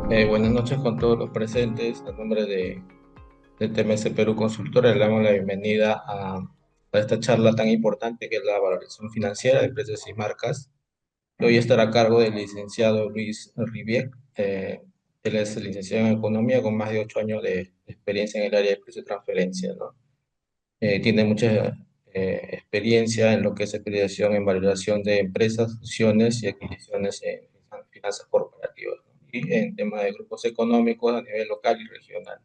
Buenas noches con todos los presentes. A nombre de TMS Perú Consultora, le damos la bienvenida a esta charla tan importante que es la valoración financiera de empresas y marcas. Hoy estará a cargo del licenciado Luis Rivier. Él es licenciado en Economía con más de 8 años de experiencia en el área de precios de transferencia, ¿no? Tiene mucha experiencia en lo que es especialización en valoración de empresas, fusiones y adquisiciones en finanzas corporativas, ¿no? Y en temas de grupos económicos a nivel local y regional.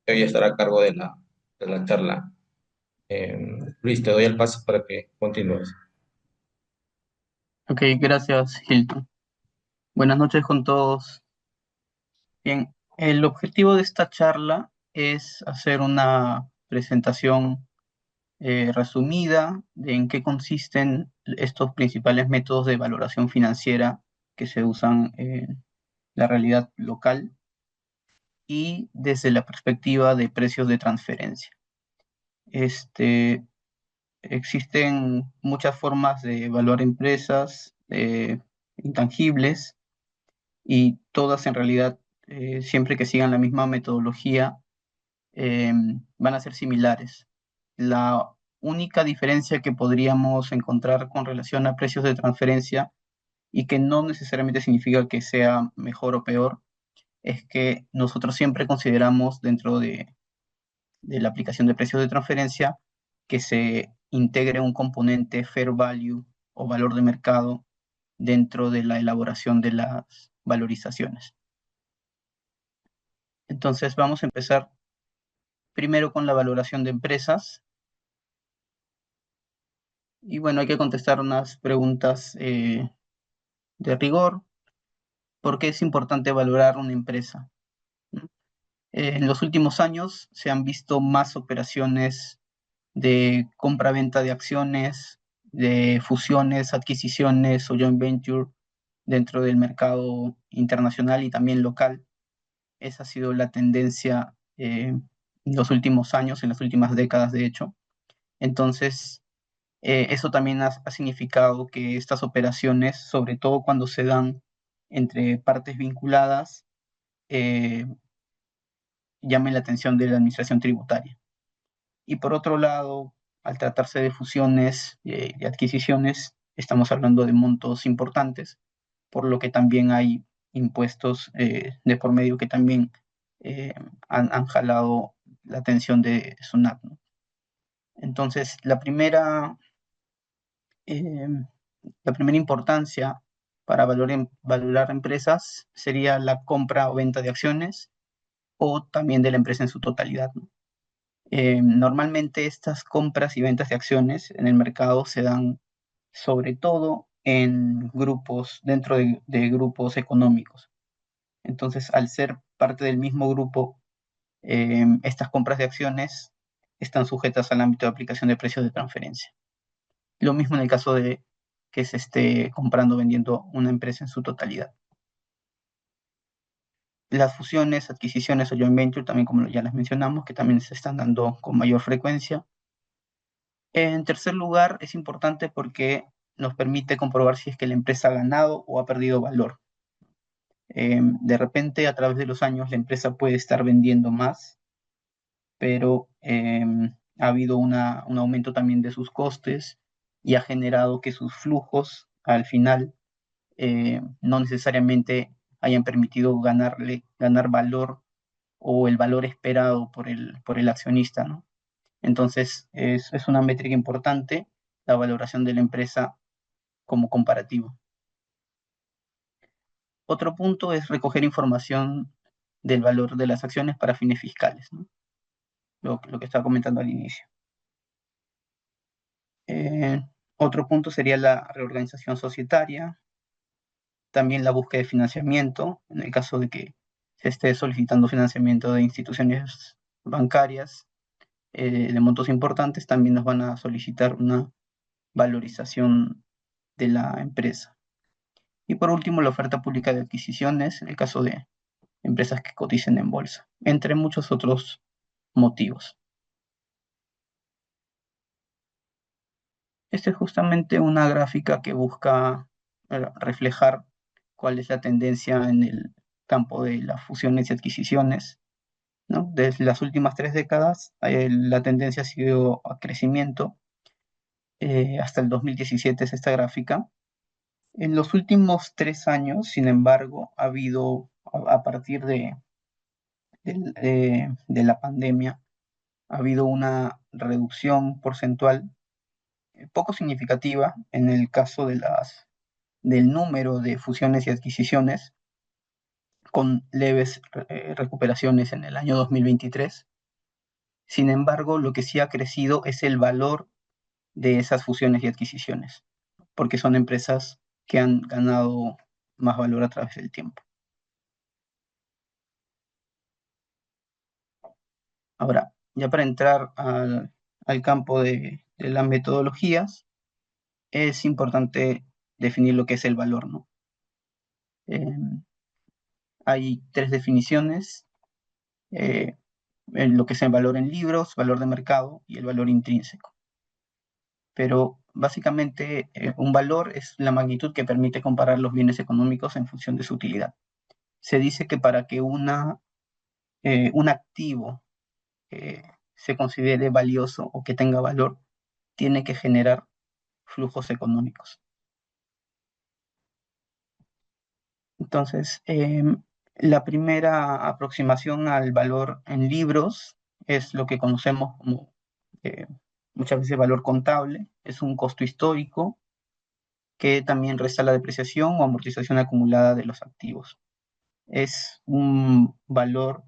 Hoy estará a cargo de la charla. Luis, te doy el paso para que continúes. Ok, gracias, Hilton. Buenas noches con todos. Bien, el objetivo de esta charla es hacer una presentación resumida de en qué consisten estos principales métodos de valoración financiera que se usan en la realidad local y desde la perspectiva de precios de transferencia. Este, Existen muchas formas de evaluar empresas intangibles y todas en realidad, siempre que sigan la misma metodología, eh, van a ser similares. La única diferencia que podríamos encontrar con relación a precios de transferencia, y que no necesariamente significa que sea mejor o peor, es que nosotros siempre consideramos dentro de la aplicación de precios de transferencia que se integre un componente fair value o valor de mercado dentro de la elaboración de las valorizaciones. Entonces vamos a empezar primero con la valoración de empresas. Y bueno, hay que contestar unas preguntas de rigor. ¿Por qué es importante valorar una empresa? ¿No? En los últimos años se han visto más operaciones de compra-venta de acciones, de fusiones, adquisiciones o joint venture dentro del mercado internacional y también local. Esa ha sido la tendencia en los últimos años, en las últimas décadas, de hecho. Entonces, eso también ha significado que estas operaciones, sobre todo cuando se dan entre partes vinculadas, eh, llamen la atención de la administración tributaria. Y por otro lado, al tratarse de fusiones y adquisiciones, estamos hablando de montos importantes, por lo que también hay impuestos de por medio que también eh, han jalado la atención de SUNAT, ¿no? Entonces, eh, la primera importancia para valorar empresas sería la compra o venta de acciones o también de la empresa en su totalidad, ¿no? Normalmente estas compras y ventas de acciones en el mercado se dan sobre todo en grupos, dentro de grupos económicos. Entonces, al ser parte del mismo grupo, estas compras de acciones están sujetas al ámbito de aplicación de precios de transferencia. Lo mismo en el caso de que se esté comprando o vendiendo una empresa en su totalidad. Las fusiones, adquisiciones o joint venture, también como ya las mencionamos, que también se están dando con mayor frecuencia. En tercer lugar, es importante porque nos permite comprobar si es que la empresa ha ganado o ha perdido valor. De repente, a través de los años, la empresa puede estar vendiendo más, pero ha habido un aumento también de sus costes y ha generado que sus flujos al final no necesariamente hayan permitido ganar valor o el valor esperado por el accionista, ¿no? Entonces, es una métrica importante la valoración de la empresa como comparativo. Otro punto es recoger información del valor de las acciones para fines fiscales, ¿no? Lo que estaba comentando al inicio. Eh, Otro punto sería la reorganización societaria, también la búsqueda de financiamiento, en el caso de que se esté solicitando financiamiento de instituciones bancarias de montos importantes, también nos van a solicitar una valorización de la empresa. Y por último, la oferta pública de adquisiciones, en el caso de empresas que coticen en bolsa, entre muchos otros motivos. Esta es justamente una gráfica que busca reflejar cuál es la tendencia campo de las fusiones y adquisiciones, ¿no? Desde las últimas 3 décadas, la tendencia ha sido a crecimiento. Hasta el 2017 es esta gráfica. En los últimos 3 años, sin embargo, ha habido, a partir de la pandemia, ha habido una reducción porcentual poco significativa en el caso del número de fusiones y adquisiciones, con leves recuperaciones en el año 2023. Sin embargo, lo que sí ha crecido es el valor de esas fusiones y adquisiciones, porque son empresas que han ganado más valor a través del tiempo. Ahora, ya para entrar al campo de las metodologías, es importante definir lo que es el valor, ¿no? Eh, Hay 3 definiciones: eh, lo que es el valor en libros, valor de mercado y el valor intrínseco. Pero básicamente un valor es la magnitud que permite comparar los bienes económicos en función de su utilidad. Se dice que para que un activo eh, se considere valioso o que tenga valor, tiene que generar flujos económicos. Entonces, la primera aproximación al valor en libros es lo que conocemos como eh, muchas veces valor contable. Es un costo histórico que también resta la depreciación o amortización acumulada de los activos. Es un valor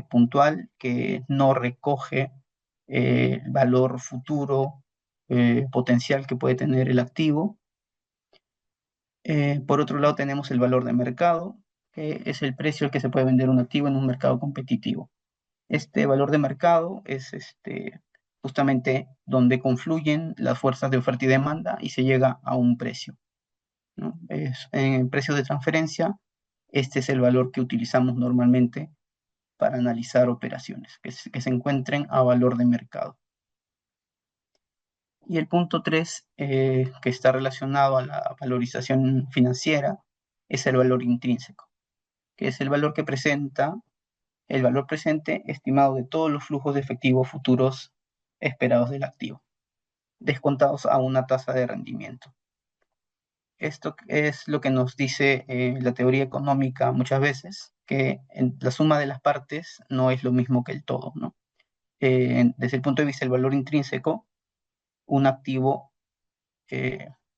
puntual que no recoge el valor futuro potencial que puede tener el activo. Por otro lado, tenemos el valor de mercado, que es el precio al que se puede vender un activo en un mercado competitivo. Este valor de mercado es justamente donde confluyen las fuerzas de oferta y demanda y se llega a un precio, ¿no? En precio de transferencia, este es el valor que utilizamos normalmente para analizar operaciones que se encuentren a valor de mercado. Y el punto 3, que está relacionado a la valorización financiera, es el valor intrínseco, que es el valor que presenta el valor presente estimado de todos los flujos de efectivo futuros esperados del activo, descontados a una tasa de rendimiento. Esto es lo que nos dice la teoría económica muchas veces, que la suma de las partes no es lo mismo que el todo, ¿no? Desde el punto de vista del valor intrínseco, un activo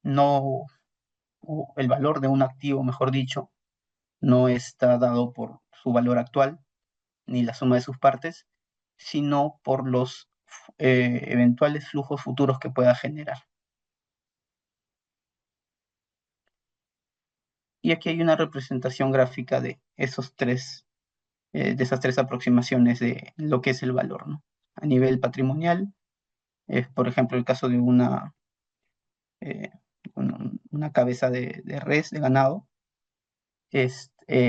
no, o el valor de un activo, mejor dicho, no está dado por su valor actual, ni la suma de sus partes, sino por los eventuales flujos futuros que pueda generar. Y aquí hay una representación gráfica de esas tres aproximaciones de lo que es el valor, ¿no? A nivel patrimonial, es por ejemplo el caso de eh, una cabeza de res, de ganado,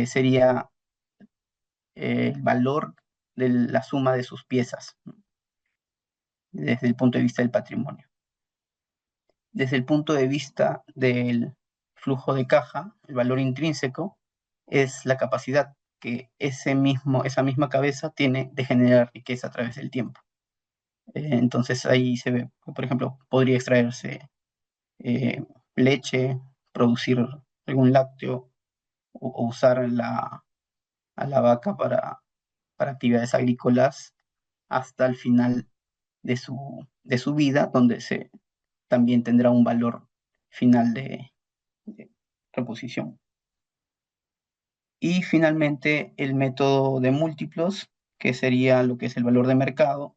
sería el valor de la suma de sus piezas, ¿no? Desde el punto de vista del patrimonio. Desde el punto de vista del flujo de caja, el valor intrínseco es la capacidad que esa misma cabeza tiene de generar riqueza a través del tiempo. Entonces ahí se ve, por ejemplo, podría extraerse eh, leche, producir algún lácteo o usar a la vaca para actividades agrícolas hasta el final de su vida, donde también tendrá un valor final de reposición. Y finalmente el método de múltiplos, que sería lo que es el valor de mercado,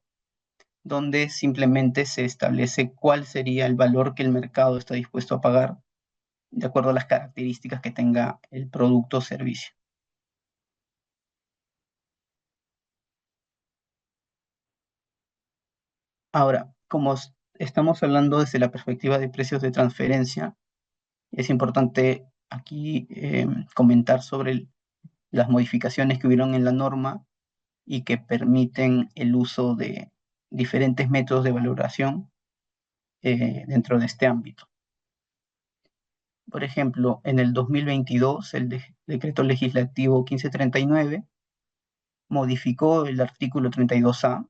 donde simplemente se establece cuál sería el valor que el mercado está dispuesto a pagar de acuerdo a las características que tenga el producto o servicio. Ahora, como estamos hablando desde la perspectiva de precios de transferencia, es importante aquí comentar sobre las modificaciones que hubieron en la norma y que permiten el uso de diferentes métodos de valoración dentro de este ámbito. Por ejemplo, en el 2022, el decreto legislativo 1539 modificó el artículo 32A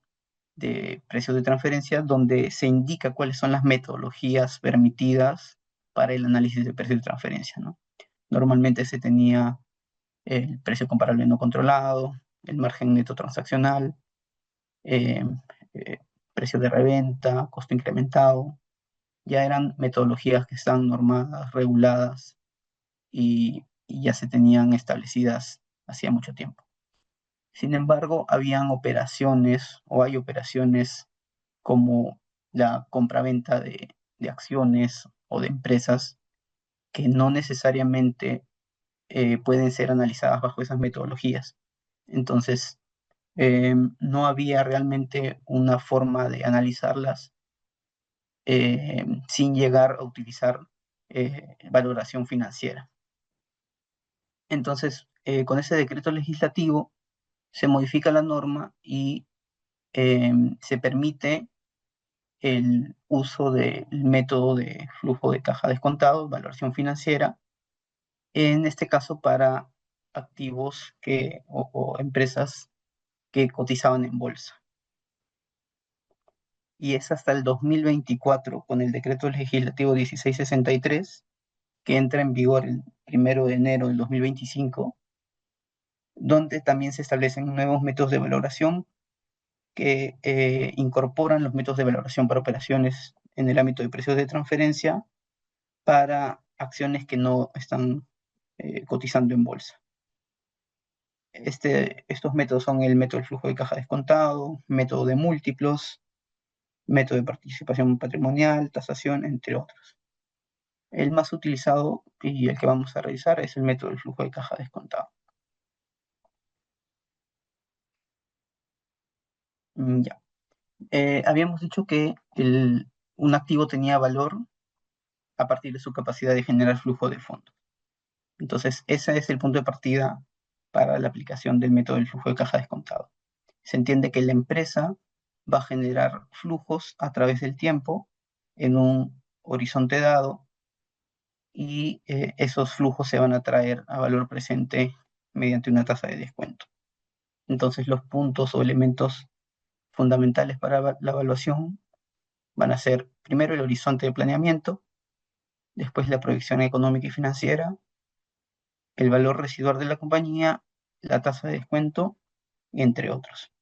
de precios de transferencia, donde se indica cuáles son las metodologías permitidas para el análisis de precios de transferencia, ¿no? Normalmente se tenía el precio comparable no controlado, el margen neto transaccional, eh, eh, precio de reventa, costo incrementado. Ya eran metodologías que están normadas, reguladas y ya se tenían establecidas hacía mucho tiempo. Sin embargo, habían operaciones o hay operaciones como la compraventa de acciones o de empresas que no necesariamente pueden ser analizadas bajo esas metodologías. Entonces, no había realmente una forma de analizarlas sin llegar a utilizar valoración financiera. Entonces, con ese decreto legislativo se modifica la norma y se permite el uso del método de flujo de caja descontado, valoración financiera, en este caso para activos o empresas que cotizaban en bolsa. Y es hasta el 2024, con el decreto legislativo 1663, que entra en vigor el 1 de enero del 2025, donde también se establecen nuevos métodos de valoración que incorporan los métodos de valoración para operaciones en el ámbito de precios de transferencia para acciones que no están cotizando en bolsa. Estos métodos son el método del flujo de caja descontado, método de múltiplos, método de participación patrimonial, tasación, entre otros. El más utilizado y el que vamos a revisar es el método del flujo de caja descontado. Ya. Habíamos dicho que un activo tenía valor a partir de su capacidad de generar flujo de fondos. Entonces, ese es el punto de partida para la aplicación del método del flujo de caja descontado. Se entiende que la empresa va a generar flujos a través del tiempo en un horizonte dado y esos flujos se van a traer a valor presente mediante una tasa de descuento. Entonces, los puntos o elementos fundamentales para la evaluación van a ser primero el horizonte de planeamiento, después la proyección económica y financiera, el valor residual de la compañía, la tasa de descuento, entre otros.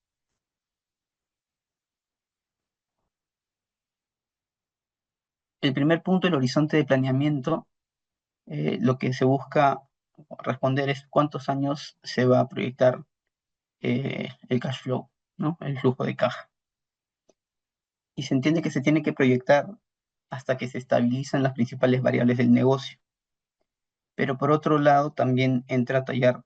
El primer punto, el horizonte de planeamiento, lo que se busca responder es cuántos años se va a proyectar el cash flow, ¿no? El flujo de caja. Y se entiende que se tiene que proyectar hasta que se estabilizan las principales variables del negocio. Pero por otro lado, también entra a tallar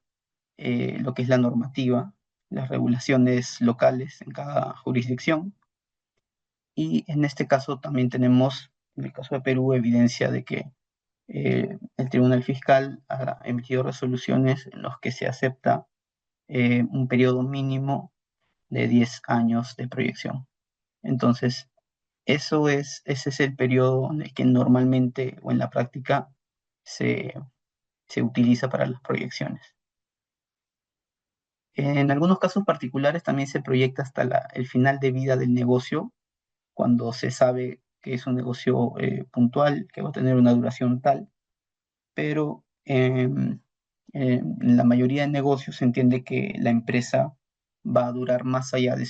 lo que es la normativa, las regulaciones locales en cada jurisdicción. Y en este caso también tenemos, en el caso de Perú, evidencia de que el Tribunal Fiscal ha emitido resoluciones en las que se acepta un periodo mínimo de 10 años de proyección. Entonces, ese es el periodo en el que normalmente o en la práctica se, se utiliza para las proyecciones. En algunos casos particulares también se proyecta hasta el final de vida del negocio, cuando se sabe que es un negocio puntual, que va a tener una duración tal, pero en la mayoría de negocios se entiende que la empresa va a durar más allá de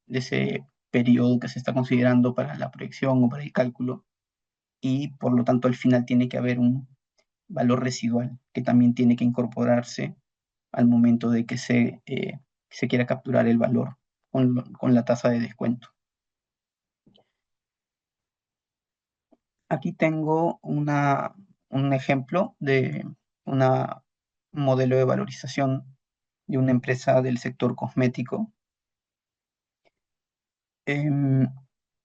ese periodo que se está considerando para la proyección o para el cálculo, y por lo tanto al final tiene que haber un valor residual que también tiene que incorporarse al momento de que se quiera capturar el valor con la tasa de descuento. Aquí tengo un ejemplo de un modelo de valorización de una empresa del sector cosmético. Em,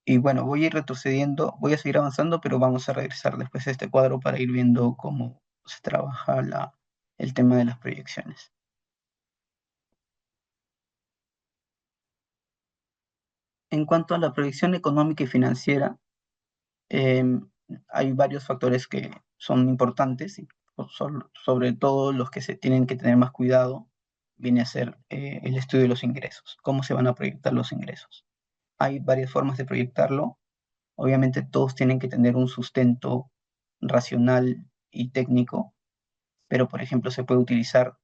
y bueno, voy a ir retrocediendo, voy a seguir avanzando, pero vamos a regresar después a este cuadro para ir viendo cómo se trabaja el tema de las proyecciones. En cuanto a la proyección económica y financiera, em, hay varios factores son importantes, y sobre todo los que se tienen que tener más cuidado, viene a ser el estudio de los ingresos, cómo se van a proyectar los ingresos. Hay varias formas de proyectarlo. Obviamente todos tienen que tener un sustento racional y técnico, pero por ejemplo se puede utilizar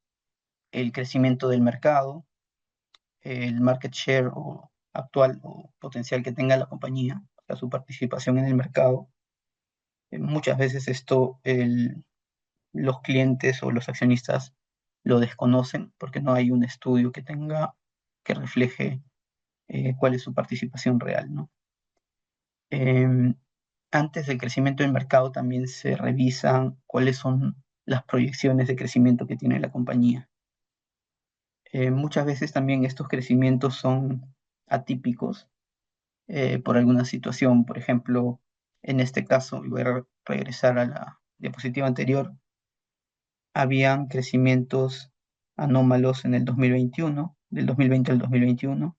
el crecimiento del mercado, el market share o actual o potencial que tenga la compañía, o sea, su participación en el mercado. Muchas veces los clientes o los accionistas lo desconocen porque no hay un estudio que refleje cuál es su participación real, ¿no? Em, Antes del crecimiento del mercado también se revisan cuáles son las proyecciones de crecimiento que tiene la compañía. Muchas veces también estos crecimientos son atípicos por alguna situación. Por ejemplo, en este caso, y voy a regresar a la diapositiva anterior, habían crecimientos anómalos en el 2021, del 2020 al 2021.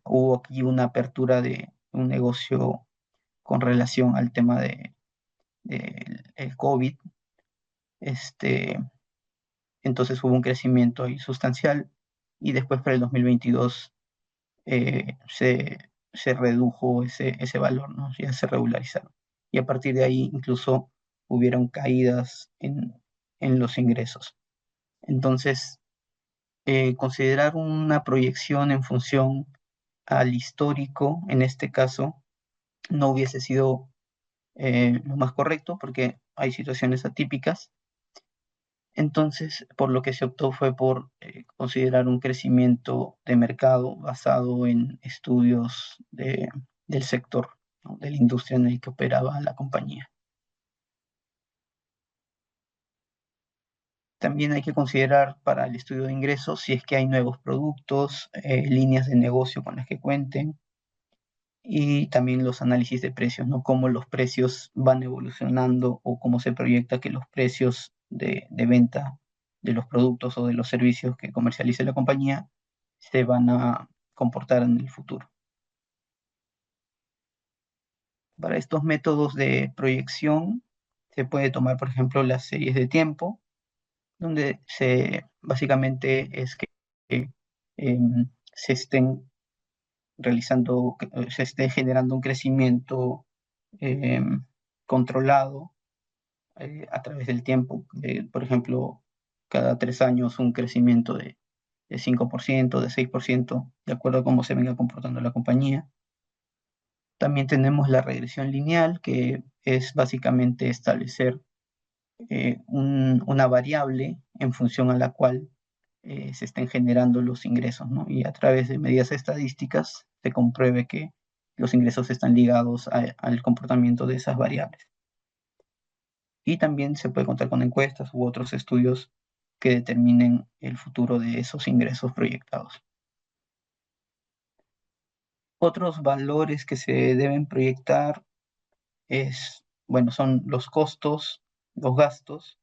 Hubo aquí una apertura de un negocio con relación al tema el COVID. Este, entonces hubo un crecimiento ahí sustancial y después para el 2022 se redujo ese valor, ¿no? Ya se regularizaron. Y a partir de ahí incluso hubieron caídas en los ingresos. Entonces, considerar una proyección en función al histórico, en este caso, no hubiese sido lo más correcto porque hay situaciones atípicas. Entonces, por lo que se optó fue por considerar un crecimiento de mercado basado en estudios del sector, ¿no? De la industria en el que operaba la compañía. También hay que considerar para el estudio de ingresos si es que hay nuevos productos, líneas de negocio con las que cuenten, y también los análisis de precios, ¿no? Cómo los precios van evolucionando o cómo se proyecta que los precios de venta de los productos o de los servicios que comercialice la compañía se van a comportar en el futuro. Para estos métodos de proyección se puede tomar, por ejemplo, las series de tiempo, donde básicamente es que se estén realizando, se esté generando un crecimiento eh, controlado a través del tiempo. Por ejemplo, cada 3 años un crecimiento de 5%, de 6%, de acuerdo a cómo se venga comportando la compañía. También tenemos la regresión lineal, que es básicamente establecer una variable en función a la cual se estén generando los ingresos, ¿no? Y a través de medidas estadísticas se compruebe que los ingresos están ligados al comportamiento de esas variables. Y también se puede contar con encuestas u otros estudios que determinen el futuro de esos ingresos proyectados. Otros valores que se deben proyectar son los costos, los gastos.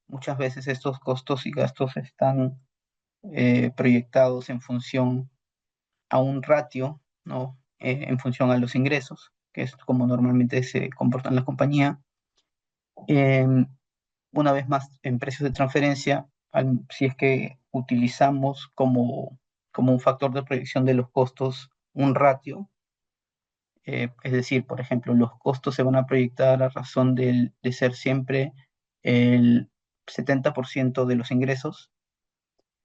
Muchas veces estos costos y gastos están proyectados en función a un ratio, ¿no? En función a los ingresos, que es como normalmente se comporta en la compañía. Una vez más, en precios de transferencia, si es que utilizamos como un factor de proyección de los costos un ratio, es decir, por ejemplo, los costos se van a proyectar a razón de ser siempre el 70% de los ingresos.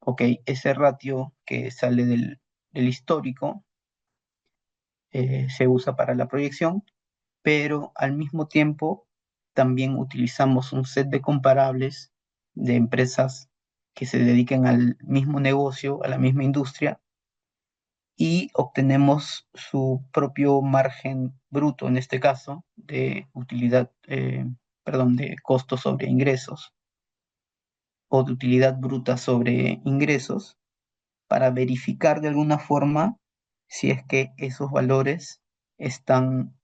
Ok, ese ratio que sale del histórico se usa para la proyección, pero al mismo tiempo también utilizamos un set de comparables de empresas que se dediquen al mismo negocio, a la misma industria, y obtenemos su propio margen bruto, en este caso, de de costos sobre ingresos o de utilidad bruta sobre ingresos, para verificar de alguna forma si es que esos valores están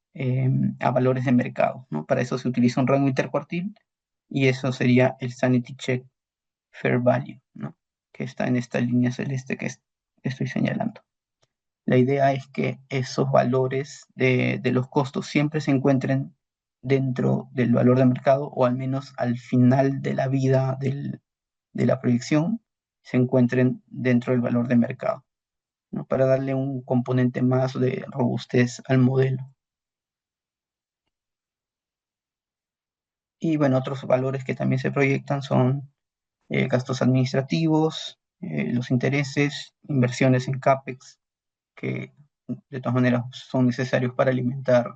a valores de mercado, ¿no? Para eso se utiliza un rango intercuartil y eso sería el Sanity Check Fair Value, ¿no? Que está en esta línea celeste que estoy señalando. La idea es que esos valores de los costos siempre se encuentren dentro del valor de mercado, o al menos al final de la vida de la proyección se encuentren dentro del valor de mercado, ¿no? Para darle un componente más de robustez al modelo. Y bueno, otros valores que también se proyectan son gastos administrativos, los intereses, inversiones en CAPEX, que de todas maneras son necesarios para alimentar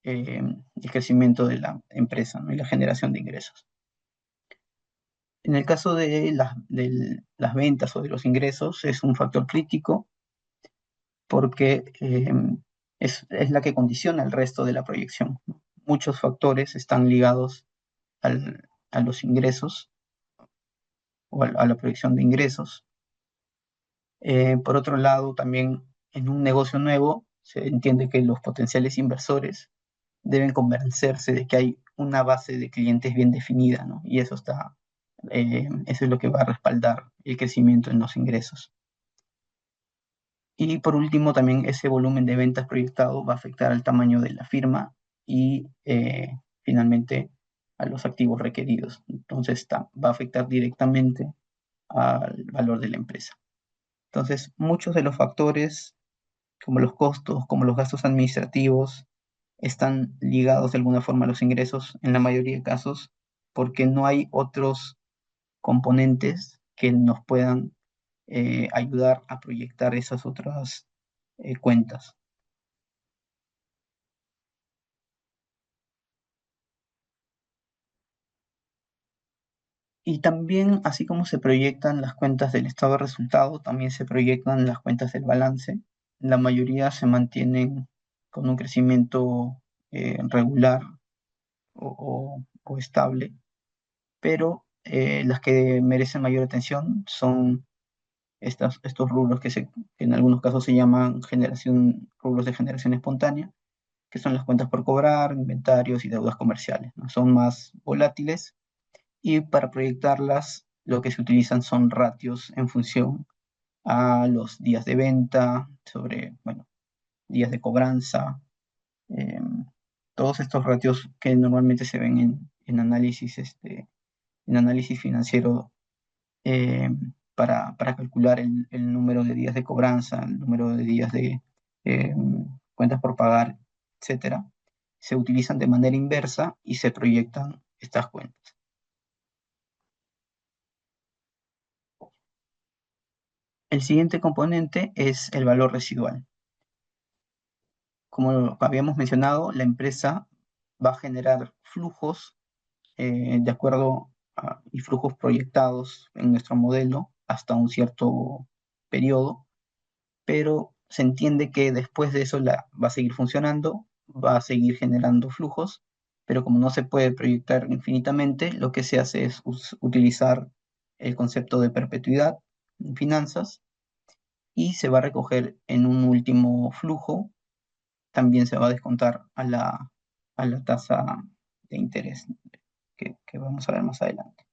el crecimiento de la empresa, ¿no? Y la generación de ingresos. En el caso de las ventas o de los ingresos, es un factor crítico porque es la que condiciona el resto de la proyección, ¿no? Muchos factores están ligados a los ingresos o a la proyección de ingresos. Por otro lado, también en un negocio nuevo se entiende que los potenciales inversores deben convencerse de que hay una base de clientes bien definida, ¿no? Y eso es lo que va a respaldar el crecimiento en los ingresos. Y por último, también ese volumen de ventas proyectado va a afectar al tamaño de la firma y finalmente a los activos requeridos. Entonces va a afectar directamente al valor de la empresa. Entonces, muchos de los factores, como los costos, como los gastos administrativos, están ligados de alguna forma a los ingresos en la mayoría de casos, porque no hay otros componentes que nos puedan ayudar a proyectar esas otras cuentas. Y también, así como se proyectan las cuentas del estado de resultado, también se proyectan las cuentas del balance. La mayoría se mantienen con un crecimiento regular o estable, pero las que merecen mayor atención son estos rubros que en algunos casos se llaman rubros de generación espontánea, que son las cuentas por cobrar, inventarios y deudas comerciales, ¿no? Son más volátiles y para proyectarlas lo que se utilizan son ratios en función a los días de venta, bueno, días de cobranza, eh, todos estos ratios que normalmente se ven en análisis financiero, eh, para calcular el número de días de cobranza, el número de días de eh, cuentas por pagar, etcétera. Se utilizan de manera inversa y se proyectan estas cuentas. El siguiente componente es el valor residual. Como habíamos mencionado, la empresa va a generar flujos de acuerdo y flujos proyectados en nuestro modelo hasta un cierto periodo, pero se entiende que después de eso va a seguir funcionando, va a seguir generando flujos, pero como no se puede proyectar infinitamente, lo que se hace es utilizar el concepto de perpetuidad en finanzas y se va a recoger en un último flujo, también se va a descontar a la tasa de interés que vamos a ver más adelante.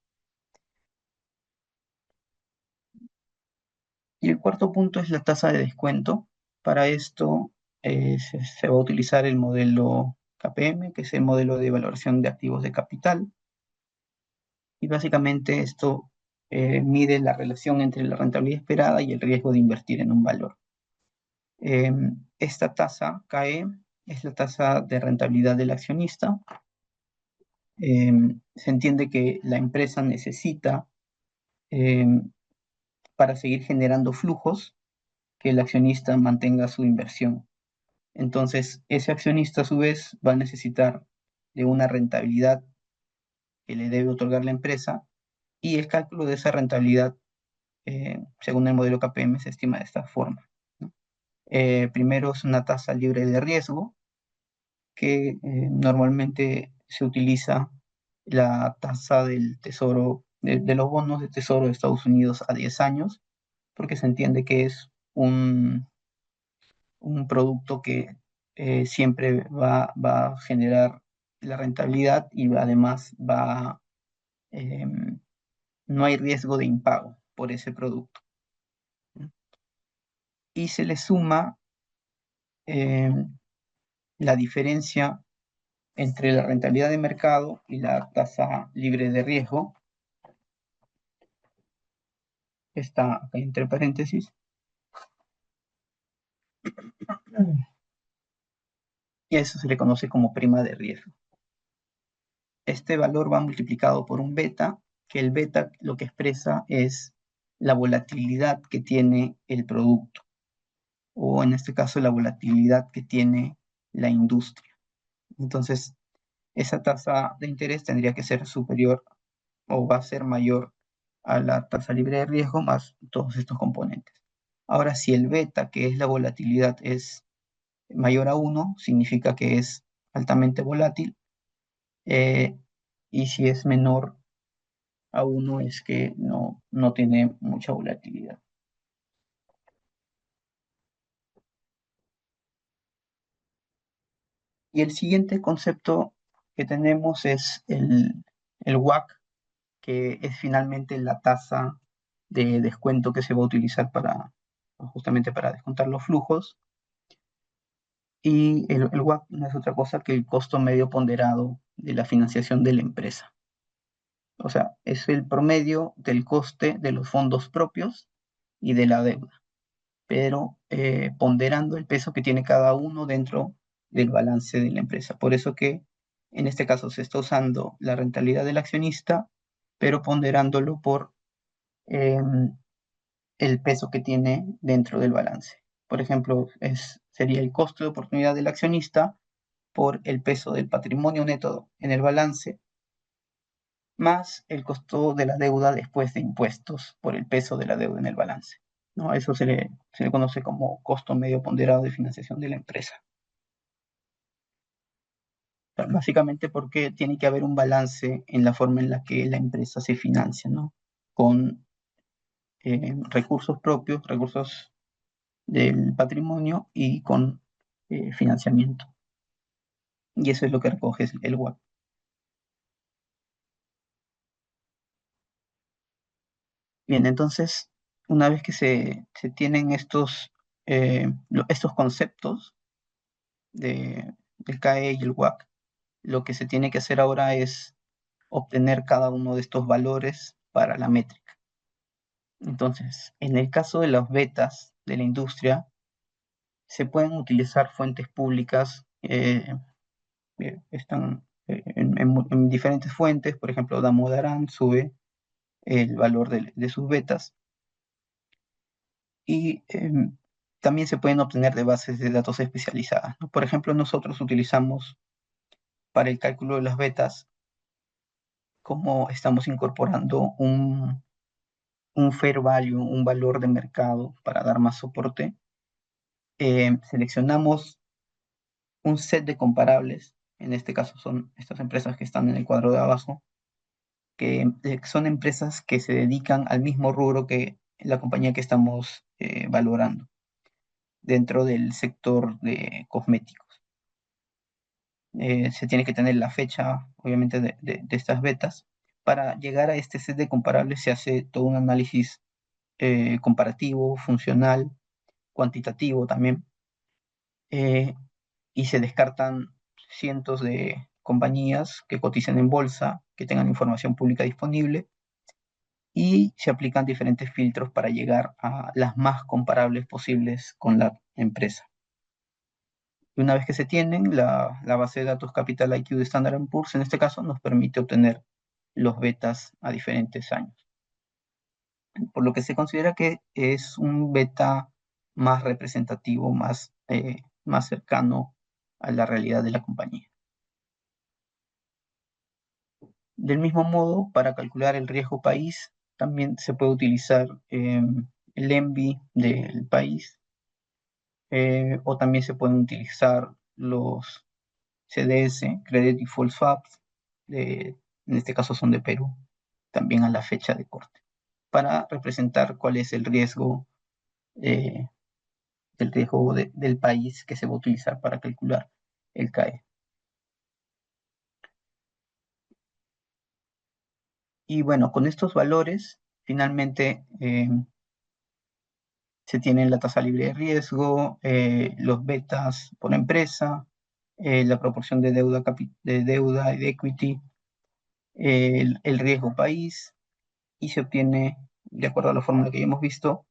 Y el cuarto punto es la tasa de descuento. Para esto se va a utilizar el modelo KPM, que es el modelo de valoración de activos de capital. Y básicamente esto mide la relación entre la rentabilidad esperada y el riesgo de invertir en un valor. Esta tasa KE es la tasa de rentabilidad del accionista. Se entiende que la empresa necesita, eh, para seguir generando flujos, que el accionista mantenga su inversión. Entonces, ese accionista a su vez va a necesitar de una rentabilidad que le debe otorgar la empresa y el cálculo de esa rentabilidad, según el modelo KPM, se estima de esta forma, ¿no? Primero es una tasa libre de riesgo que normalmente se utiliza la tasa del tesoro, de los bonos de tesoro de Estados Unidos a 10 años, porque se entiende que es un producto que siempre va a generar la rentabilidad y además eh, no hay riesgo de impago por ese producto. Y se le suma eh, la diferencia entre la rentabilidad de mercado y la tasa libre de riesgo. Está acá entre paréntesis. Y eso se le conoce como prima de riesgo. Este valor va multiplicado por un beta, que el beta lo que expresa es la volatilidad que tiene el producto, o en este caso la volatilidad que tiene la industria. Entonces, esa tasa de interés tendría que ser superior o va a ser mayor a la tasa libre de riesgo más todos estos componentes. Ahora, si el beta, que es la volatilidad, es mayor a 1, significa que es altamente volátil, eh, y si es menor a 1 es que no tiene mucha volatilidad. Y el siguiente concepto que tenemos es el WACC, que es finalmente la tasa de descuento que se va a utilizar justamente para descontar los flujos. Y el WACC no es otra cosa que el costo medio ponderado de la financiación de la empresa. O sea, es el promedio del coste de los fondos propios y de la deuda, pero ponderando el peso que tiene cada uno dentro del balance de la empresa. Por eso que en este caso se está usando la rentabilidad del accionista, pero ponderándolo por eh, el peso que tiene dentro del balance. Por ejemplo, sería el costo de oportunidad del accionista por el peso del patrimonio neto en el balance, más el costo de la deuda después de impuestos por el peso de la deuda en el balance. ¿No? Eso se le conoce como costo medio ponderado de financiación de la empresa. O sea, básicamente porque tiene que haber un balance en la forma en la que la empresa se financia, ¿no? Con recursos propios, recursos del patrimonio y con financiamiento. Y eso es lo que recoge el WACC. Bien, entonces, una vez que se tienen estos conceptos del CAE y el WACC, lo que se tiene que hacer ahora es obtener cada uno de estos valores para la métrica. Entonces, en el caso de las betas de la industria, se pueden utilizar fuentes públicas, están en diferentes fuentes, por ejemplo, Damodaran sube el valor de sus betas, y también se pueden obtener de bases de datos especializadas, ¿no? Por ejemplo, nosotros utilizamos para el cálculo de las betas, como estamos incorporando un fair value, un valor de mercado para dar más soporte, seleccionamos un set de comparables, en este caso son estas empresas que están en el cuadro de abajo, que son empresas que se dedican al mismo rubro que la compañía que estamos valorando dentro del sector de cosméticos. Se tiene que tener la fecha, obviamente, de estas betas. Para llegar a este set de comparables se hace todo un análisis comparativo, funcional, cuantitativo también, eh, y se descartan cientos de compañías que coticen en bolsa, que tengan información pública disponible, y se aplican diferentes filtros para llegar a las más comparables posibles con la empresa. Y una vez que se tienen, la base de datos Capital IQ de Standard Poor's, en este caso, nos permite obtener los betas a diferentes años. Por lo que se considera que es un beta más representativo, más cercano a la realidad de la compañía. Del mismo modo, para calcular el riesgo país, también se puede utilizar el ENVI del país, o también se pueden utilizar los CDS, Credit Default Swaps, en este caso son de Perú, también a la fecha de corte, para representar cuál es eh, el riesgo del país que se va a utilizar para calcular el CAE. Y bueno, con estos valores, finalmente se tiene la tasa libre de riesgo, los betas por empresa, la proporción de deuda, de deuda y de equity, el riesgo país, y se obtiene, de acuerdo a la fórmula que ya hemos visto,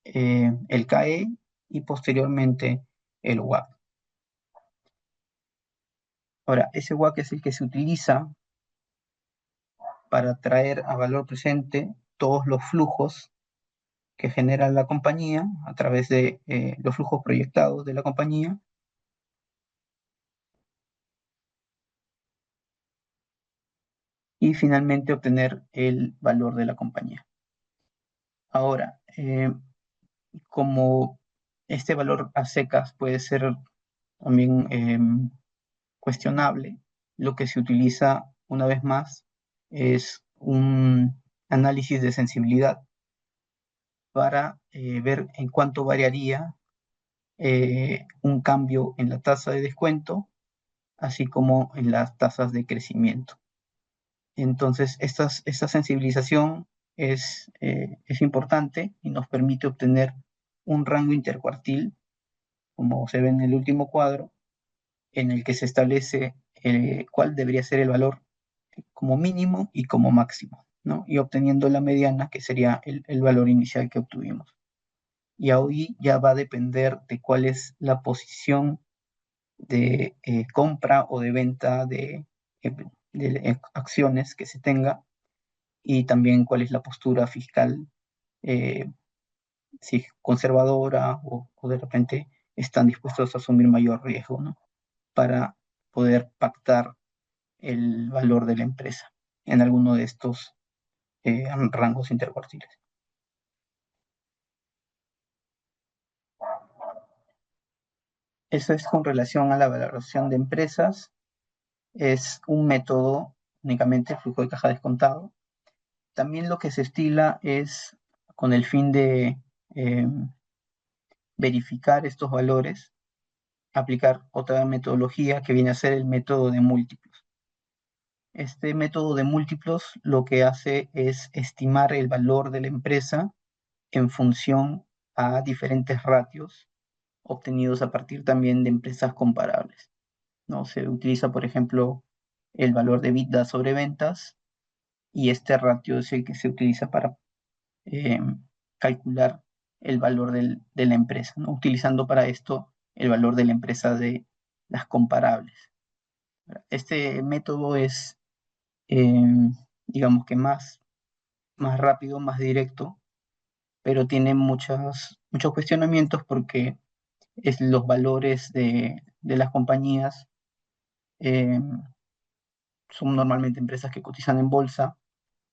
el CAE y posteriormente el WACC. Ahora, ese WACC es el que se utiliza para traer a valor presente todos los flujos que genera la compañía a través de los flujos proyectados de la compañía y finalmente obtener el valor de la compañía. Ahora, como este valor a secas puede ser también cuestionable, lo que se utiliza una vez más es un análisis de sensibilidad para ver en cuánto variaría un cambio en la tasa de descuento, así como en las tasas de crecimiento. Entonces, esta sensibilización es importante y nos permite obtener un rango intercuartil, como se ve en el último cuadro, en el que se establece cuál debería ser el valor como mínimo y como máximo, ¿no? Y obteniendo la mediana, que sería el valor inicial que obtuvimos. Y ahí ya va a depender de cuál es la posición de compra o de venta de acciones que se tenga y también cuál es la postura fiscal, eh, si es conservadora o de repente están dispuestos a asumir mayor riesgo, ¿no? Para poder pactar el valor de la empresa en alguno de estos rangos intercuartiles. Eso es con relación a la valoración de empresas. Es un método únicamente flujo de caja descontado. También lo que se estila es con el fin de eh, verificar estos valores, aplicar otra metodología que viene a ser el método de múltiplos. Este método de múltiplos lo que hace es estimar el valor de la empresa en función a diferentes ratios obtenidos a partir también de empresas comparables, ¿no? Se utiliza, por ejemplo, el valor de EBITDA sobre ventas y este ratio es el que se utiliza para eh, calcular el valor de la empresa, ¿no? Utilizando para esto el valor de la empresa de las comparables. Este método es, eh, digamos que más rápido, más directo, pero tiene muchos cuestionamientos porque los valores de las compañías eh, son normalmente empresas que cotizan en bolsa,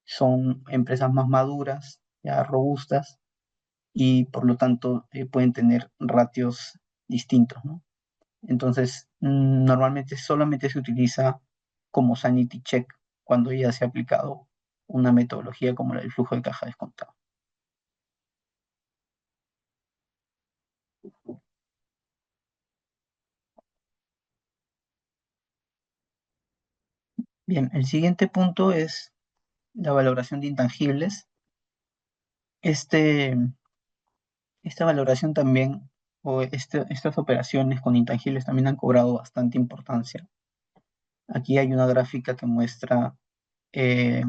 son empresas más maduras, ya robustas, y por lo tanto pueden tener ratios distintos, ¿no? Entonces, normalmente solamente se utiliza como sanity check cuando ya se ha aplicado una metodología como la del flujo de caja descontado. Bien, el siguiente punto es la valoración de intangibles. Este, esta valoración también, estas operaciones con intangibles también han cobrado bastante importancia. Aquí hay una gráfica que muestra eh,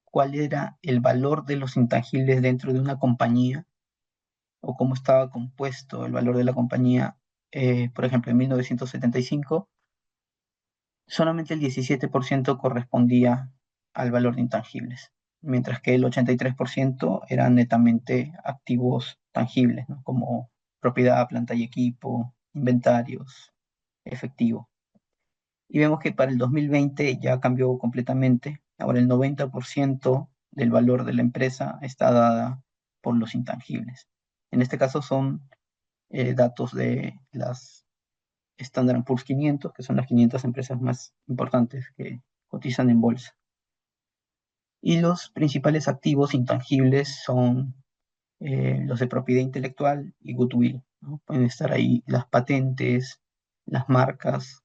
cuál era el valor de los intangibles dentro de una compañía o cómo estaba compuesto el valor de la compañía. Por ejemplo, en 1975, solamente el 17% correspondía al valor de intangibles, mientras que el 83% eran netamente activos tangibles, ¿no? Como propiedad, planta y equipo, inventarios, efectivo. Y vemos que para el 2020 ya cambió completamente. Ahora el 90% del valor de la empresa está dada por los intangibles. En este caso son datos de las Standard Poor's 500, que son las 500 empresas más importantes que cotizan en bolsa. Y los principales activos intangibles son los de propiedad intelectual y goodwill, ¿no? Pueden estar ahí las patentes, las marcas,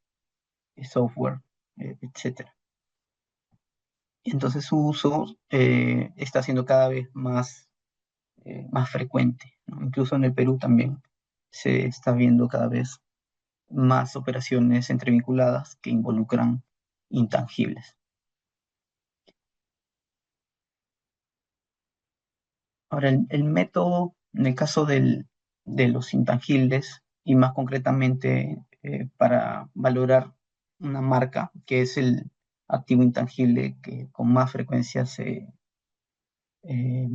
el software, etc. Entonces su uso está siendo cada vez más frecuente, ¿no? Incluso en el Perú también se está viendo cada vez más operaciones entrevinculadas que involucran intangibles. Ahora, el método, en el caso de los intangibles, y más concretamente para valorar una marca, que es el activo intangible que con más frecuencia eh,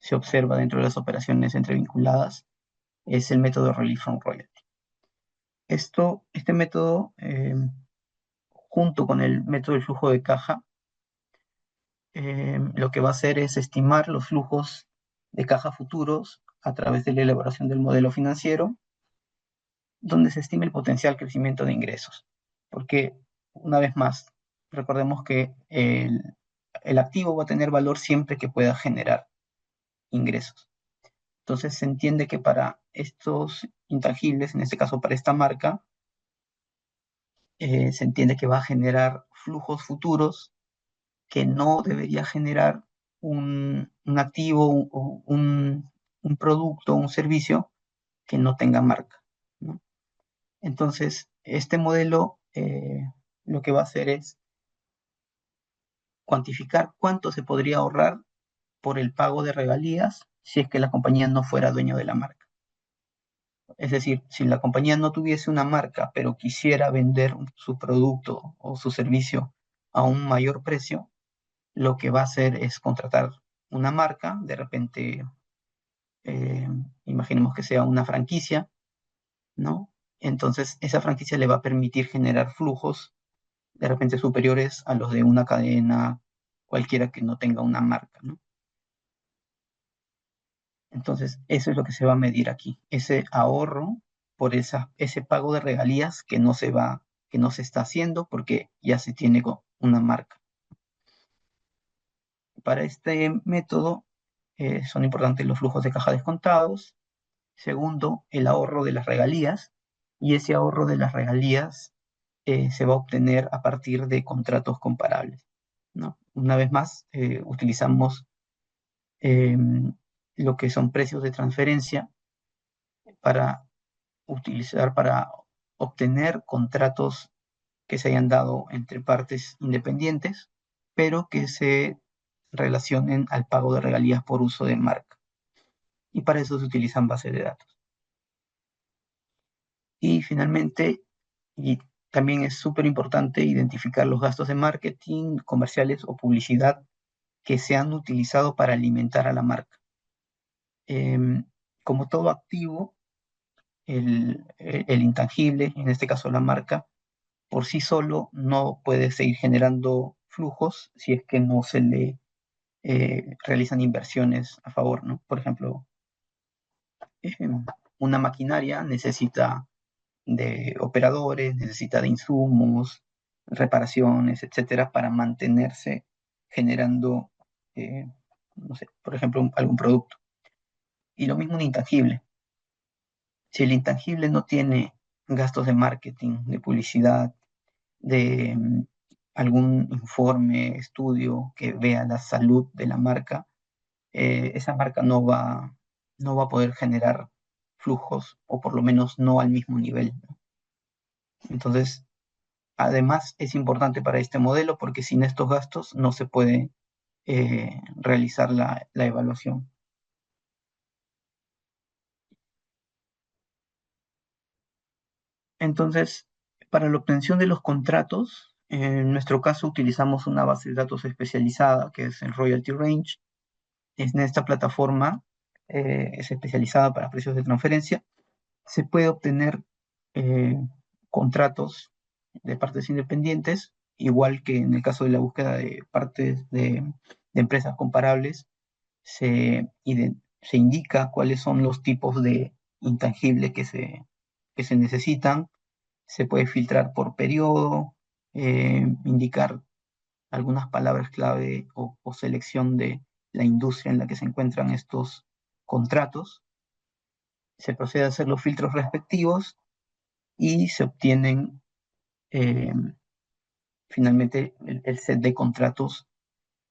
se observa dentro de las operaciones entrevinculadas, es el método Relief from Royalty. Este método, junto con el método del flujo de caja, lo que va a hacer es estimar los flujos de caja futuros a través de la elaboración del modelo financiero, donde se estima el potencial crecimiento de ingresos. Porque, una vez más, recordemos que el activo va a tener valor siempre que pueda generar ingresos. Entonces se entiende que para estos intangibles, en este caso para esta marca, se entiende que va a generar flujos futuros que no debería generar un activo o un producto, un servicio que no tenga marca, ¿no? Entonces, este modelo lo que va a hacer es cuantificar cuánto se podría ahorrar por el pago de regalías si es que la compañía no fuera dueño de la marca. Es decir, si la compañía no tuviese una marca, pero quisiera vender su producto o su servicio a un mayor precio, lo que va a hacer es contratar una marca, de repente, eh, imaginemos que sea una franquicia, ¿no? Entonces, esa franquicia le va a permitir generar flujos de repente superiores a los de una cadena cualquiera que no tenga una marca, ¿no? Entonces, eso es lo que se va a medir aquí, ese ahorro por ese pago de regalías que no se está haciendo porque ya se tiene una marca. Para este método son importantes los flujos de caja descontados. Segundo, el ahorro de las regalías. Y ese ahorro de las regalías se va a obtener a partir de contratos comparables, ¿no? Una vez más, utilizamos eh, lo que son precios de transferencia para para obtener contratos que se hayan dado entre partes independientes, pero que se relacionen al pago de regalías por uso de marca. Y para eso se utilizan bases de datos. Y finalmente, y también es súper importante identificar los gastos de marketing, comerciales o publicidad que se han utilizado para alimentar a la marca. Em, Como todo activo, el intangible, en este caso la marca, por sí solo no puede seguir generando flujos si es que no se le realizan inversiones a favor, ¿no? Por ejemplo, una maquinaria necesita de operadores, necesita de insumos, reparaciones, etcétera, para mantenerse generando, eh, no sé, por ejemplo, algún producto. Y lo mismo un intangible. Si el intangible no tiene gastos de marketing, de publicidad, de algún informe, estudio que vea la salud de la marca, esa marca no va a poder generar flujos, o por lo menos no al mismo nivel, ¿no? Entonces, además, es importante para este modelo porque sin estos gastos no se puede realizar la evaluación. Entonces, para la obtención de los contratos, en nuestro caso utilizamos una base de datos especializada que es el Royalty Range. En esta plataforma es especializada para precios de transferencia. Se puede obtener eh, contratos de partes independientes, igual que en el caso de la búsqueda de partes de empresas comparables, se indica cuáles son los tipos de intangibles que se necesitan. Se puede filtrar por periodo, indicar algunas palabras clave o selección de la industria en la que se encuentran estos contratos. Se procede a hacer los filtros respectivos y se obtienen eh, finalmente el set de contratos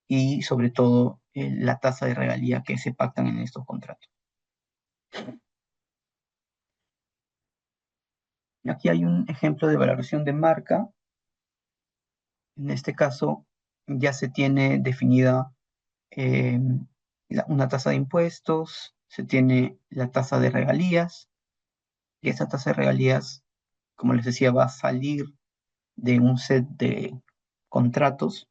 y sobre todo la tasa de regalía que se pactan en estos contratos. Aquí hay un ejemplo de valoración de marca. En este caso ya se tiene definida eh, una tasa de impuestos, se tiene la tasa de regalías, y esa tasa de regalías, como les decía, va a salir de un set de contratos.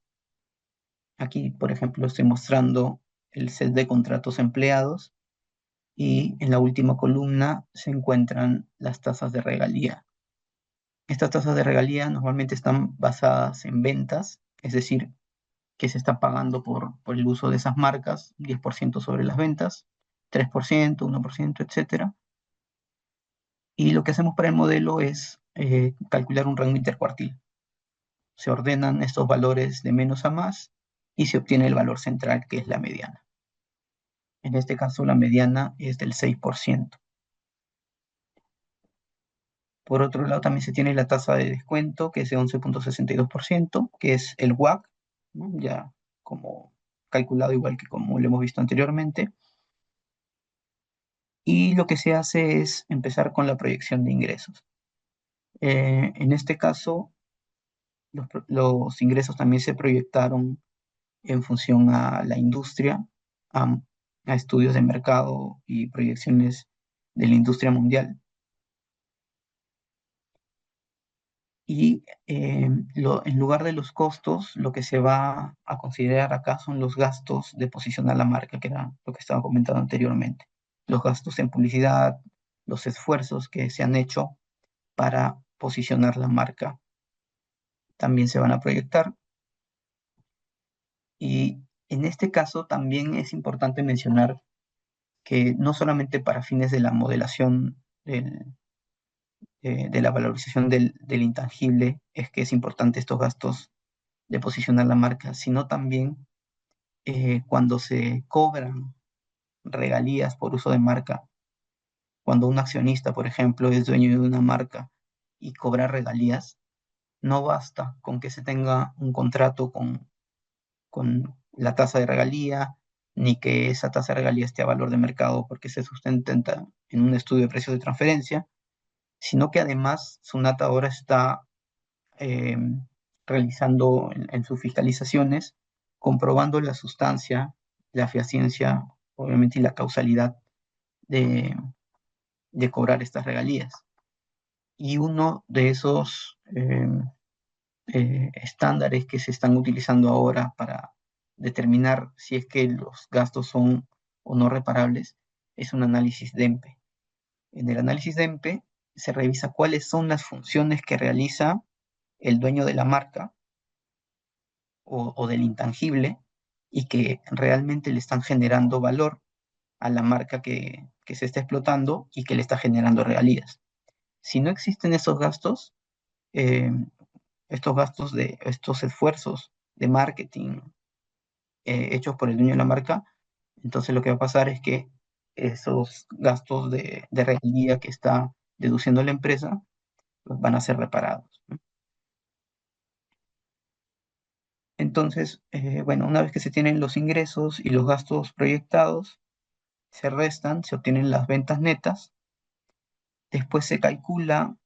Aquí, por ejemplo, estoy mostrando el set de contratos empleados y en la última columna se encuentran las tasas de regalía. Estas tasas de regalía normalmente están basadas en ventas, es decir, que se está pagando por el uso de esas marcas, 10% sobre las ventas, 3%, 1%, etcétera. Y lo que hacemos para el modelo es calcular un rango intercuartil. Se ordenan estos valores de menos a más y se obtiene el valor central, que es la mediana. En este caso, la mediana es del 6%. Por otro lado, también se tiene la tasa de descuento, que es de 11,62%, que es el WACC, ¿no? Ya como calculado igual que como lo hemos visto anteriormente. Y lo que se hace es empezar con la proyección de ingresos. En este caso, los ingresos también se proyectaron en función a la industria, a, a estudios de mercado y proyecciones de la industria mundial. Y en lugar de los costos, lo que se va a considerar acá son los gastos de posicionar la marca, que era lo que estaba comentando anteriormente. Los gastos en publicidad, los esfuerzos que se han hecho para posicionar la marca también se van a proyectar. Y en este caso también es importante mencionar que no solamente para fines de la modelación de la valorización del intangible es que es importante estos gastos de posicionar la marca, sino también cuando se cobran regalías por uso de marca, cuando un accionista, por ejemplo, es dueño de una marca y cobra regalías, no basta con que se tenga un contrato con la tasa de regalía, ni que esa tasa de regalía esté a valor de mercado porque se sustenta en un estudio de precios de transferencia, sino que además SUNAT ahora está eh, realizando en sus fiscalizaciones, comprobando la sustancia, la fehaciiencia, obviamente, y la causalidad de, de cobrar estas regalías. Y uno de esos estándares que se están utilizando ahora para determinar si es que los gastos son o no reparables es un análisis DEMPE. En el análisis DEMPE se revisa cuáles son las funciones que realiza el dueño de la marca o del intangible y que realmente le están generando valor a la marca que se está explotando y que le está generando regalías. Si no existen esos gastos, eh, estos gastos de estos esfuerzos de marketing hechos por el dueño de la marca, entonces lo que va a pasar es que esos gastos de regalía que está deduciendo la empresa pues van a ser reparados, ¿no? Entonces, bueno, una vez que se tienen los ingresos y los gastos proyectados, se restan, se obtienen las ventas netas, después se calcula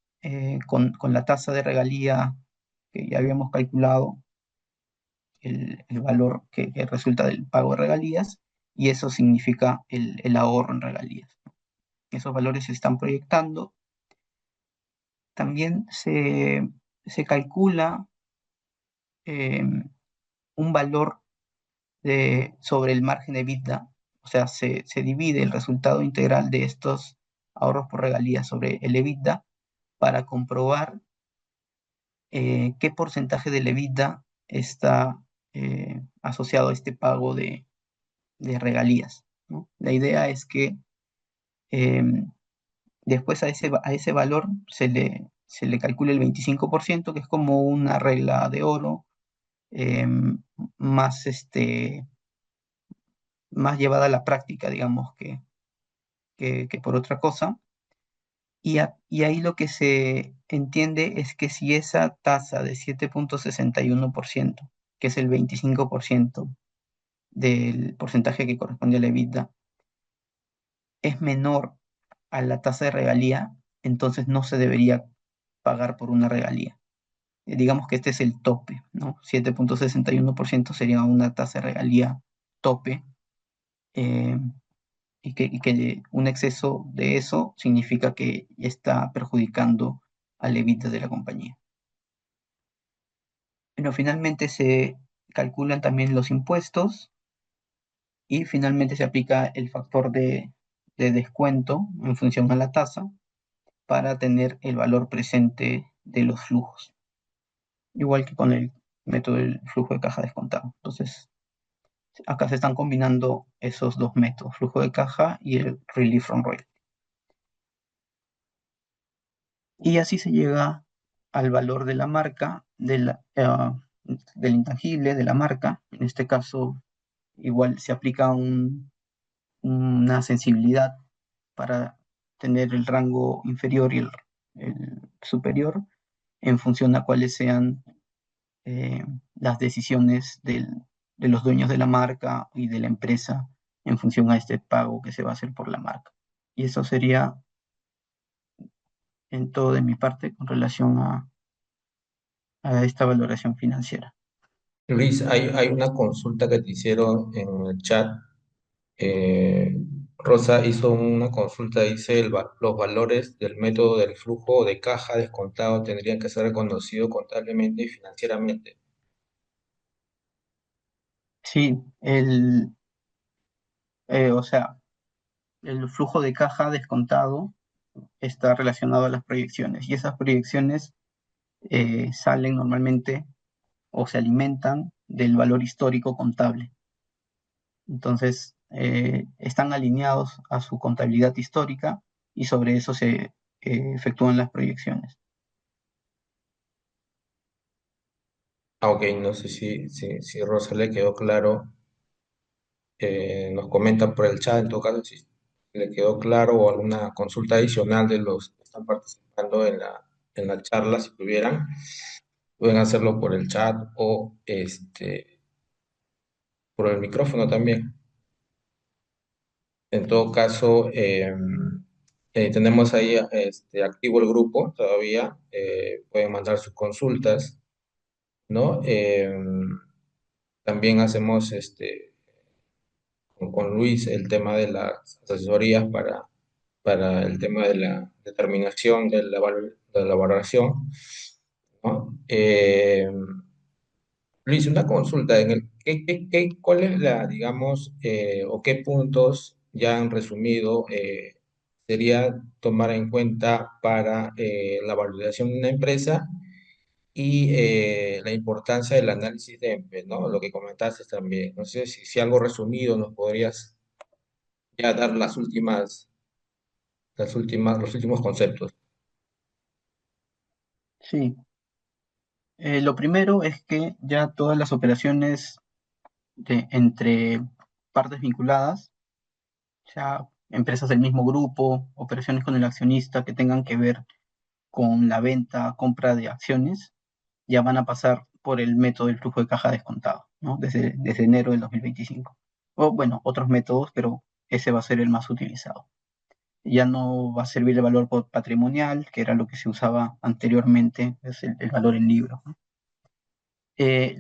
con la tasa de regalía que ya habíamos calculado el valor que resulta del pago de regalías y eso significa el ahorro en regalías. Esos valores se están proyectando. También se calcula eh, un valor sobre el margen de EBITDA, o sea, se divide el resultado integral de estos ahorros por regalías sobre el EBITDA para comprobar qué porcentaje del EBITDA está asociado a este pago de regalías, ¿no? La idea es que eh, después a ese valor se le calcula el 25%, que es como una regla de oro, eh, más, más llevada a la práctica, digamos, que por otra cosa. Y ahí lo que se entiende es que si esa tasa de 7,61%, que es el 25% del porcentaje que corresponde a la EBITDA, es menor a la tasa de regalía, entonces no se debería pagar por una regalía. Digamos que este es el tope, ¿no? 7,61% sería una tasa de regalía tope, eh, y que un exceso de eso significa que está perjudicando al EBITDA de la compañía. Pero finalmente se calculan también los impuestos y finalmente se aplica el factor de descuento en función a la tasa para tener el valor presente de los flujos, igual que con el método del flujo de caja descontado. Entonces, acá se están combinando esos dos métodos, flujo de caja y el relief from royalty. Y así se llega al valor de la marca, del intangible, de la marca. En este caso, igual se aplica una sensibilidad para tener el rango inferior y el superior en función a cuáles sean eh, las decisiones de los dueños de la marca y de la empresa en función a este pago que se va a hacer por la marca. Y eso sería en todo de mi parte con relación a esta valoración financiera. Luis, hay una consulta que te hicieron en el chat. Eh, Rosa hizo una consulta, dice, los valores del método del flujo de caja descontado tendrían que ser reconocidos contablemente y financieramente. Sí, o sea, el flujo de caja descontado está relacionado a las proyecciones y esas proyecciones salen normalmente o se alimentan del valor histórico contable. Entonces, están alineados a su contabilidad histórica y sobre eso se efectúan las proyecciones. Ah, ok, no sé si Rosa le quedó claro. Nos comenta por el chat, en todo caso, si le quedó claro o alguna consulta adicional de los que están participando en la charla, si tuvieran, pueden hacerlo por el chat o por el micrófono también. En todo caso, tenemos ahí activo el grupo todavía, pueden mandar sus consultas, ¿no? También hacemos con Luis el tema de las asesorías para el tema de la determinación de la valoración, ¿no? Luis, una consulta, ¿cuál es la, digamos, o qué puntos ya han resumido sería tomar en cuenta para la validación de una empresa y la importancia del análisis de EMPE, ¿no? Lo que comentaste también. No sé si algo resumido nos podrías ya dar los últimos conceptos. Sí, lo primero es que ya todas las operaciones entre partes vinculadas, o sea, empresas del mismo grupo, operaciones con el accionista que tengan que ver con la venta, compra de acciones, ya van a pasar por el método del flujo de caja descontado, ¿no? Desde enero del 2025. O bueno, otros métodos, pero ese va a ser el más utilizado. Ya no va a servir el valor patrimonial, que era lo que se usaba anteriormente, es el valor en libros, ¿no?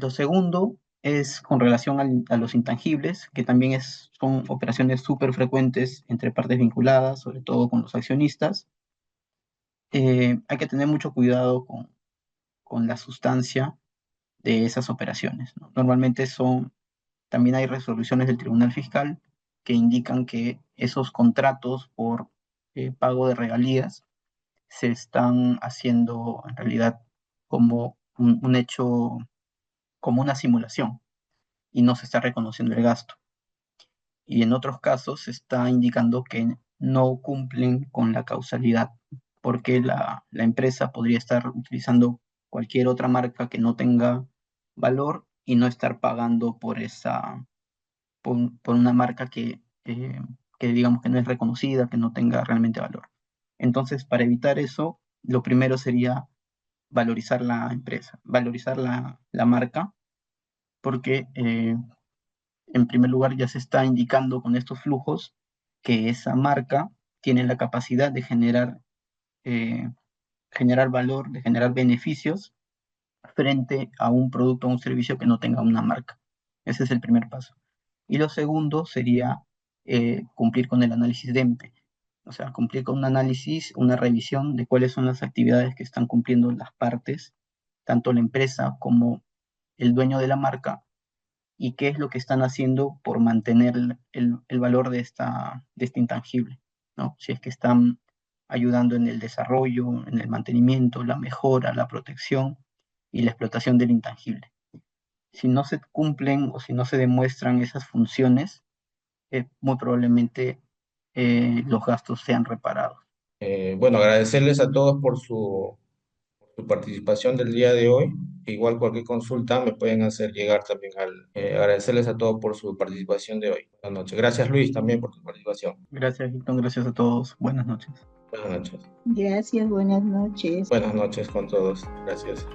Lo segundo es con relación a los intangibles, que también son operaciones súper frecuentes entre partes vinculadas, sobre todo con los accionistas. Hay que tener mucho cuidado con la sustancia de esas operaciones, ¿no? Normalmente también hay resoluciones del Tribunal Fiscal que indican que esos contratos por pago de regalías se están haciendo en realidad como un hecho, como una simulación y no se está reconociendo el gasto. Y en otros casos se está indicando que no cumplen con la causalidad, porque la empresa podría estar utilizando cualquier otra marca que no tenga valor y no estar pagando por una marca que digamos que no es reconocida, que no tenga realmente valor. Entonces, para evitar eso, lo primero sería valorizar la empresa, valorizar la marca, porque en primer lugar ya se está indicando con estos flujos que esa marca tiene la capacidad de generar generar valor, de generar beneficios frente a un producto o un servicio que no tenga una marca. Ese es el primer paso. Y lo segundo sería cumplir con el análisis de EMPE, o sea, cumplir con un análisis, una revisión de cuáles son las actividades que están cumpliendo las partes, tanto la empresa como el dueño de la marca, y qué es lo que están haciendo por mantener el valor de este intangible, ¿no? Si es que están ayudando en el desarrollo, en el mantenimiento, la mejora, la protección y la explotación del intangible. Si no se cumplen o si no se demuestran esas funciones, muy probablemente los gastos sean reparados. Bueno, agradecerles a todos por su participación del día de hoy. Igual cualquier consulta me pueden hacer llegar también agradecerles a todos por su participación de hoy. Buenas noches. Gracias Luis también por tu participación. Gracias, Hilton. Gracias a todos. Buenas noches. Buenas noches. Gracias, buenas noches. Buenas noches con todos. Gracias.